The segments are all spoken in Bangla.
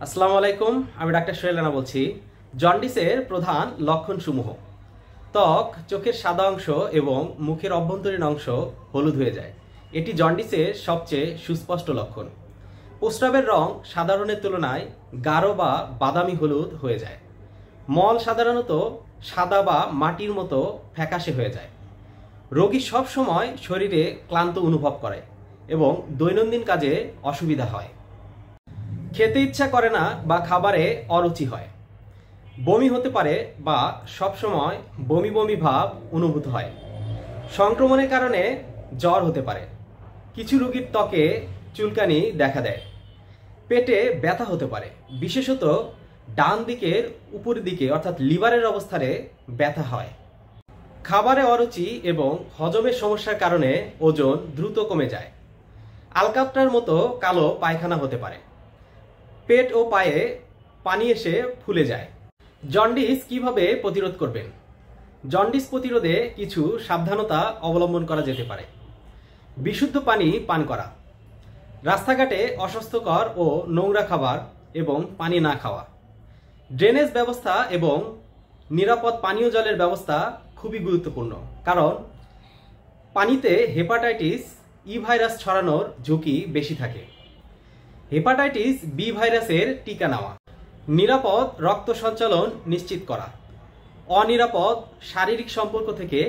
আসসালামু আলাইকুম, আমি ডাক্তার সোহেল রানা বলছি। জন্ডিসের প্রধান লক্ষণসমূহ: ত্বক, চোখের সাদা অংশ এবং মুখের অভ্যন্তরীণ অংশ হলুদ হয়ে যায়। এটি জন্ডিসের সবচেয়ে সুস্পষ্ট লক্ষণ। প্রস্রাবের রং সাধারণের তুলনায় গাঢ় বা বাদামি হলুদ হয়ে যায়। মল সাধারণত সাদা বা মাটির মতো ফ্যাকাশে হয়ে যায়। রোগী সব সময় শরীরে ক্লান্ত অনুভব করে এবং দৈনন্দিন কাজে অসুবিধা হয়। খেতে ইচ্ছা করে না বা খাবারে অরুচি হয়। বমি হতে পারে বা সবসময় বমি বমি ভাব অনুভূত হয়। সংক্রমণের কারণে জ্বর হতে পারে। কিছু রোগীর ত্বকে চুলকানি দেখা দেয়। পেটে ব্যথা হতে পারে, বিশেষত ডান দিকের উপরের দিকে অর্থাৎ লিভারের অবস্থানে ব্যথা হয়। খাবারে অরুচি এবং হজমের সমস্যার কারণে ওজন দ্রুত কমে যায়। আলকাপটার মতো কালো পায়খানা হতে পারে। পেট ও পায়ে পানি এসে ফুলে যায়। জন্ডিস কিভাবে প্রতিরোধ করবেন? জন্ডিস প্রতিরোধে কিছু সাবধানতা অবলম্বন করা যেতে পারে। বিশুদ্ধ পানি পান করা, রাস্তাঘাটে অস্বাস্থ্যকর ও নোংরা খাবার এবং পানি না খাওয়া, ড্রেনেজ ব্যবস্থা এবং নিরাপদ পানীয় জলের ব্যবস্থা খুবই গুরুত্বপূর্ণ, কারণ পানিতে হেপাটাইটিস ই ভাইরাস ছড়ানোর ঝুঁকি বেশি থাকে। হেপাটাইটিস বি ভাইরাসের টিকা নেওয়া, নিরাপদ রক্ত সঞ্চালন নিশ্চিত করা, অনিরাপদ শারীরিক সম্পর্ক থেকে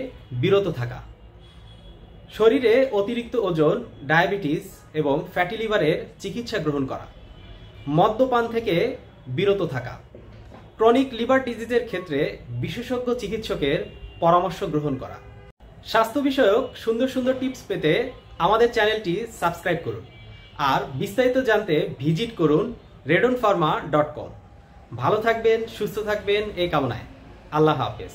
বিরত থাকা, শরীরে অতিরিক্ত ওজন, ডায়াবেটিস এবং ফ্যাটি লিভারের চিকিৎসা গ্রহণ করা, মদ্যপান থেকে বিরত থাকা, ক্রনিক লিভার ডিজিজের ক্ষেত্রে বিশেষজ্ঞ চিকিৎসকের পরামর্শ গ্রহণ করা। স্বাস্থ্য বিষয়ক সুন্দর সুন্দর টিপস পেতে আমাদের চ্যানেলটি সাবস্ক্রাইব করুন আর বিস্তারিত জানতে ভিজিট করুন redonpharma.com। ভালো থাকবেন, সুস্থ থাকবেন এই কামনায়। আল্লাহ হাফেজ।